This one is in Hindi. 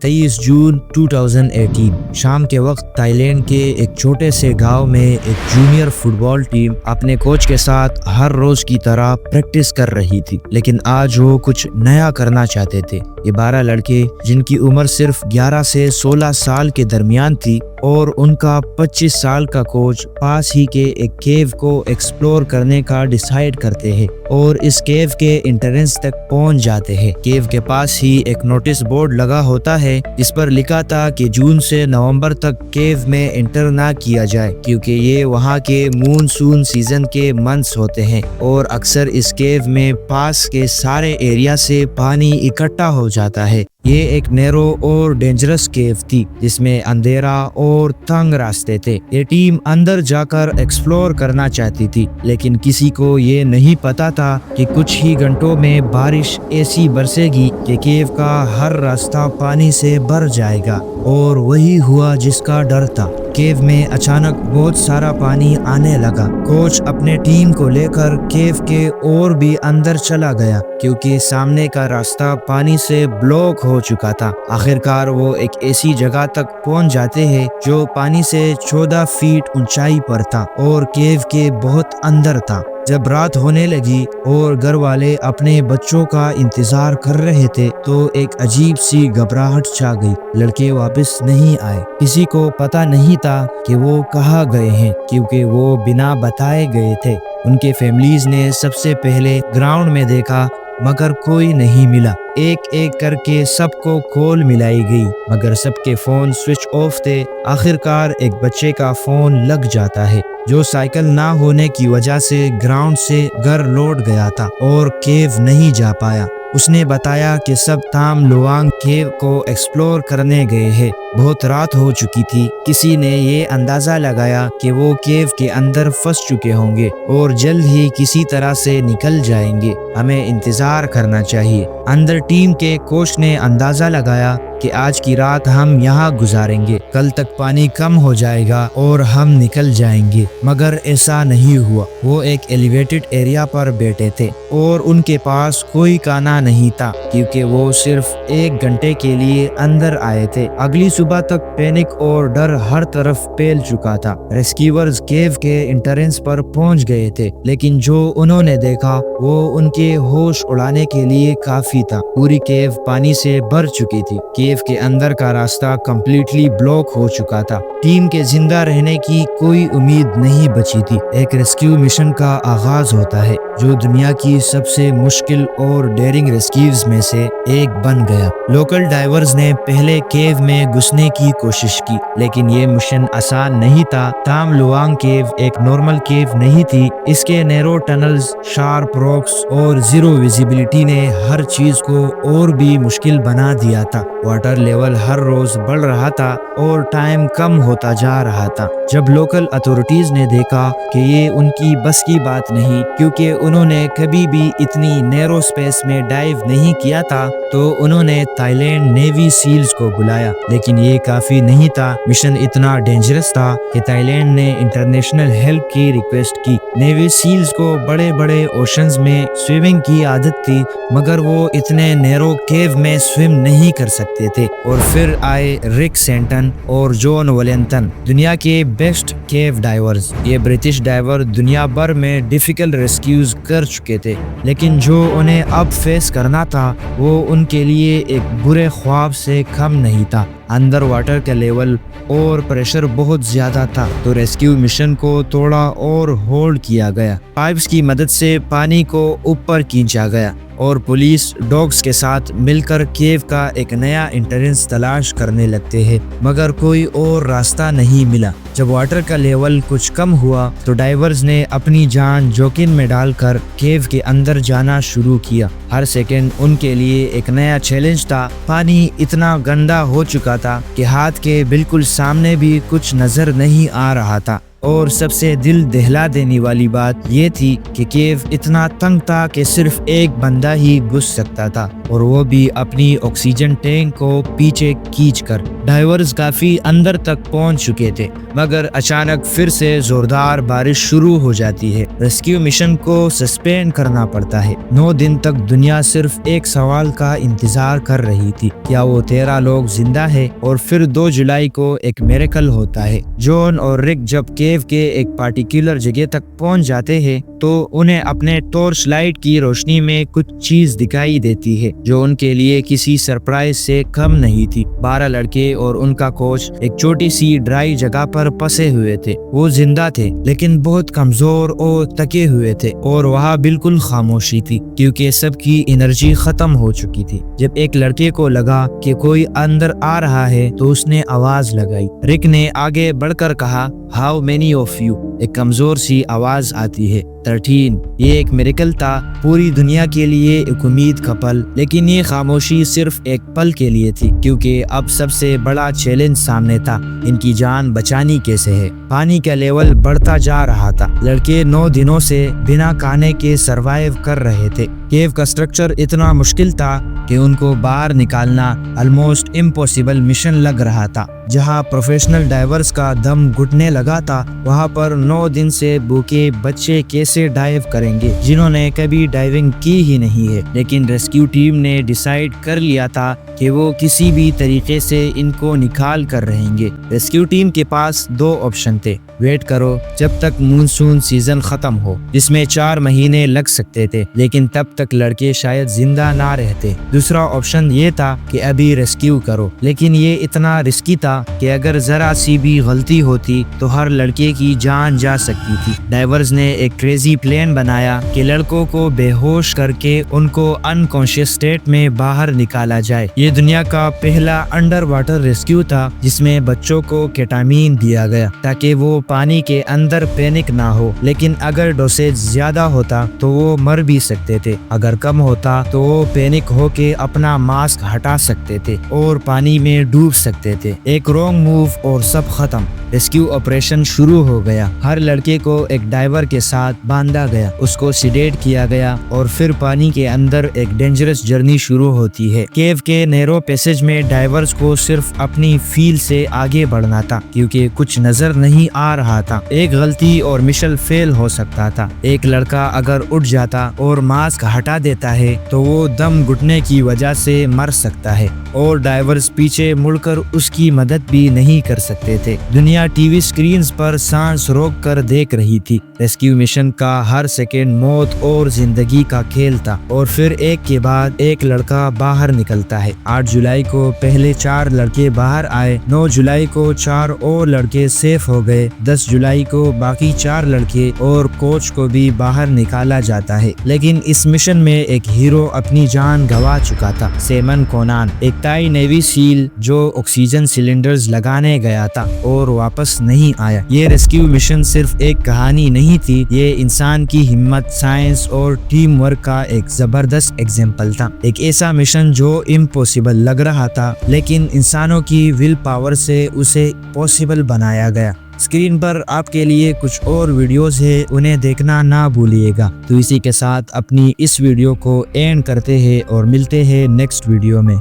23 जून 2018 शाम के वक्त थाईलैंड के एक छोटे से गांव में एक जूनियर फुटबॉल टीम अपने कोच के साथ हर रोज की तरह प्रैक्टिस कर रही थी। लेकिन आज वो कुछ नया करना चाहते थे। ये 12 लड़के जिनकी उम्र सिर्फ 11 से 16 साल के दरमियान थी और उनका 25 साल का कोच पास ही के एक केव को एक्सप्लोर करने का डिसाइड करते हैं और इस केव के एंट्रेंस तक पहुंच जाते हैं। केव के पास ही एक नोटिस बोर्ड लगा होता है जिस पर लिखा था कि जून से नवंबर तक केव में एंटर ना किया जाए क्योंकि ये वहाँ के मूनसून सीजन के मंथ्स होते हैं और अक्सर इस केव में पास के सारे एरिया से पानी इकट्ठा हो जाता है। ये एक नैरो और डेंजरस केव थी जिसमें अंधेरा और तंग रास्ते थे। ये टीम अंदर जाकर एक्सप्लोर करना चाहती थी लेकिन किसी को ये नहीं पता था कि कुछ ही घंटों में बारिश ऐसी बरसेगी कि केव का हर रास्ता पानी से भर जाएगा। और वही हुआ जिसका डर था। केव में अचानक बहुत सारा पानी आने लगा। कोच अपने टीम को लेकर केव के और भी अंदर चला गया क्योंकि सामने का रास्ता पानी से ब्लॉक हो चुका था। आखिरकार वो एक ऐसी जगह तक पहुंच जाते हैं जो पानी से 14 फीट ऊंचाई पर था और केव के बहुत अंदर था। जब रात होने लगी और घर वाले अपने बच्चों का इंतजार कर रहे थे तो एक अजीब सी घबराहट छा गई। लड़के वापस नहीं आए। किसी को पता नहीं था कि वो कहाँ गए हैं क्योंकि वो बिना बताए गए थे। उनके फैमिलीज ने सबसे पहले ग्राउंड में देखा मगर कोई नहीं मिला। एक एक करके सबको कॉल मिलाई गई मगर सबके फोन स्विच ऑफ थे। आखिरकार एक बच्चे का फोन लग जाता है जो साइकिल ना होने की वजह से ग्राउंड से घर लौट गया था और केव नहीं जा पाया। उसने बताया कि सब ताम लुआंग केव को एक्सप्लोर करने गए हैं। बहुत रात हो चुकी थी। किसी ने ये अंदाजा लगाया कि वो केव के अंदर फंस चुके होंगे और जल्द ही किसी तरह से निकल जाएंगे। हमें इंतजार करना चाहिए। अंदर टीम के कोच ने अंदाजा लगाया कि आज की रात हम यहाँ गुजारेंगे। कल तक पानी कम हो जाएगा और हम निकल जाएंगे। मगर ऐसा नहीं हुआ। वो एक एलिवेटेड एरिया पर बैठे थे और उनके पास कोई खाना नहीं था क्योंकि वो सिर्फ 1 घंटे के लिए अंदर आए थे। अगली सुबह तक पैनिक और डर हर तरफ फैल चुका था। रेस्क्यूअर्स केव के एंट्रेंस पर पहुंच गए थे लेकिन जो उन्होंने देखा वो उनके होश उड़ाने के लिए काफी था। पूरी केव पानी से भर चुकी थी। केव के अंदर का रास्ता कंप्लीटली ब्लॉक हो चुका था। टीम के जिंदा रहने की कोई उम्मीद नहीं बची थी। एक रेस्क्यू मिशन का आगाज होता है जो दुनिया की सबसे मुश्किल और डेयरिंग रेस्क्यूज में से एक बन गया। लोकल डाइवर्स ने पहले केव में घुसने की कोशिश की लेकिन ये मिशन आसान नहीं था। ताम लुआंग केव एक नॉर्मल केव नहीं थी। इसके नैरो टनल्स, शार्प रॉक्स और जीरो विजिबिलिटी ने हर चीज को और भी मुश्किल बना दिया था। वाटर लेवल हर रोज बढ़ रहा था और टाइम कम होता जा रहा था। जब लोकल अथॉरिटीज ने देखा कि ये उनकी बस की बात नहीं क्योंकि उन्होंने कभी भी इतनी नैरो स्पेस में डाइव नहीं किया था तो उन्होंने थाईलैंड नेवी सील्स को बुलाया। लेकिन ये काफी नहीं था। मिशन इतना डेंजरस था कि थाईलैंड ने इंटरनेशनल हेल्प की रिक्वेस्ट की। नेवी सील्स को बड़े बड़े ओशंस में स्विमिंग की आदत थी मगर वो इतने नैरो केव में स्विम नहीं कर सकते थे। और फिर आए रिक सेंटन और जॉन वॉलेंटन, दुनिया के बेस्ट केव डाइवर्स। ये ब्रिटिश डाइवर दुनिया भर में डिफिकल्ट रेस्क्यूज कर चुके थे लेकिन जो उन्हें अब फेस करना था वो उनके लिए एक बुरे ख्वाब से कम नहीं था। अंडर वाटर का लेवल और प्रेशर बहुत ज्यादा था तो रेस्क्यू मिशन को थोड़ा और होल्ड किया गया। पाइप्स की मदद से पानी को ऊपर खींचा गया और पुलिस डॉग्स के साथ मिलकर केव का एक नया एंट्रेंस तलाश करने लगते हैं मगर कोई और रास्ता नहीं मिला। जब वाटर का लेवल कुछ कम हुआ तो डाइवर्स ने अपनी जान जोखिम में डालकर केव के अंदर जाना शुरू किया। हर सेकंड उनके लिए एक नया चैलेंज था। पानी इतना गंदा हो चुका था कि हाथ के बिल्कुल सामने भी कुछ नजर नहीं आ रहा था और सबसे दिल दहला देने वाली बात ये थी कि केव इतना तंग था कि सिर्फ एक बंदा ही घुस सकता था, और वो भी अपनी ऑक्सीजन टैंक को पीछे खींचकर। डाइवर्स काफी अंदर तक पहुंच चुके थे, मगर अचानक फिर से जोरदार बारिश शुरू हो जाती है। रेस्क्यू मिशन को सस्पेंड करना पड़ता है। 9 दिन तक दुनिया सिर्फ एक सवाल का इंतजार कर रही थी, क्या वो 13 लोग जिंदा है? और फिर 2 जुलाई को एक मिरेकल होता है। जॉन और रिक जब केव के एक पार्टिकुलर जगह तक पहुंच जाते हैं तो उन्हें अपने टॉर्च लाइट की रोशनी में कुछ चीज दिखाई देती है जो उनके लिए किसी सरप्राइज से कम नहीं थी। 12 लड़के और उनका कोच एक छोटी सी ड्राई जगह पर फंसे हुए थे। वो जिंदा थे लेकिन बहुत कमजोर और थके हुए थे, और वहाँ बिल्कुल खामोशी थी क्योंकि सबकी एनर्जी खत्म हो चुकी थी। जब एक लड़के को लगा कि कोई अंदर आ रहा है तो उसने आवाज लगाई। रिक ने आगे बढ़कर कहा, हाउ मेनी ऑफ यू? एक कमजोर सी आवाज आती है, 13। ये एक मिरेकल था, पूरी दुनिया के लिए एक उम्मीद का पल, लेकिन ये खामोशी सिर्फ एक पल के लिए थी क्योंकि अब सबसे बड़ा चैलेंज सामने था। इनकी जान बचानी कैसे है? पानी का लेवल बढ़ता जा रहा था। लड़के 9 दिनों से बिना खाने के सरवाइव कर रहे थे। केव का स्ट्रक्चर इतना मुश्किल था कि उनको बाहर निकालना ऑलमोस्ट इम्पॉसिबल मिशन लग रहा था। जहां प्रोफेशनल डाइवर्स का दम घुटने लगा था, वहां पर 9 दिन से भूखे बच्चे कैसे डाइव करेंगे जिन्होंने कभी डाइविंग की ही नहीं है। लेकिन रेस्क्यू टीम ने डिसाइड कर लिया था कि वो किसी भी तरीके से इनको निकाल कर रहेंगे। रेस्क्यू टीम के पास 2 ऑप्शन थे, वेट करो जब तक मानसून सीजन खत्म हो, जिसमें 4 महीने लग सकते थे, लेकिन तब तक लड़के शायद जिंदा ना रहते। दूसरा ऑप्शन ये था कि अभी रेस्क्यू करो, लेकिन ये इतना रिस्की था कि अगर जरा सी भी गलती होती तो हर लड़के की जान जा सकती थी। डाइवर्स ने एक क्रेजी प्लान बनाया कि लड़कों को बेहोश करके उनको अनकॉन्शियस स्टेट में बाहर निकाला जाए। ये दुनिया का पहला अंडर वाटर रेस्क्यू था जिसमें बच्चों को केटामीन दिया गया ताकि वो पानी के अंदर पैनिक ना हो, लेकिन अगर डोसेज ज्यादा होता तो वो मर भी सकते थे। अगर कम होता तो वो पैनिक होके अपना मास्क हटा सकते थे और पानी में डूब सकते थे। एक रॉन्ग मूव और सब खत्म। रेस्क्यू ऑपरेशन शुरू हो गया। हर लड़के को एक डाइवर के साथ बांधा गया, उसको सिडेट किया गया और फिर पानी के अंदर एक डेंजरस जर्नी शुरू होती है। केव के नैरो पैसेज में डाइवर्स को सिर्फ अपनी फील से आगे बढ़ना था क्योंकि कुछ नजर नहीं आ रहा था। एक गलती और मिशन फेल हो सकता था। एक लड़का अगर उठ जाता और मास्क हटा देता है तो वो दम घुटने की वजह से मर सकता है, और डाइवर्स पीछे मुड़कर उसकी मदद भी नहीं कर सकते थे। दुनिया टीवी स्क्रीन्स पर सांस रोक कर देख रही थी। रेस्क्यू मिशन का हर सेकेंड मौत और जिंदगी का खेल था, और फिर एक के बाद एक लड़का बाहर निकलता है। 8 जुलाई को पहले 4 लड़के बाहर आए, 9 जुलाई को 4 और लड़के सेफ हो गए, 10 जुलाई को बाकी 4 लड़के और कोच को भी बाहर निकाला जाता है। लेकिन इस मिशन में एक हीरो अपनी जान गंवा चुका था, सेमन कोनान, एक ताई नेवी सील जो ऑक्सीजन सिलेंडर्स लगाने गया था और वापस नहीं आया। ये रेस्क्यू मिशन सिर्फ एक कहानी नहीं थी, ये इंसान की हिम्मत, साइंस और टीम वर्क का एक जबरदस्त एग्जाम्पल था। एक ऐसा मिशन जो इम्पॉसिबल लग रहा था लेकिन इंसानों की विल पावर से उसे पॉसिबल बनाया गया। स्क्रीन पर आपके लिए कुछ और वीडियोस है, उन्हें देखना ना भूलिएगा। तो इसी के साथ अपनी इस वीडियो को एंड करते हैं और मिलते हैं नेक्स्ट वीडियो में।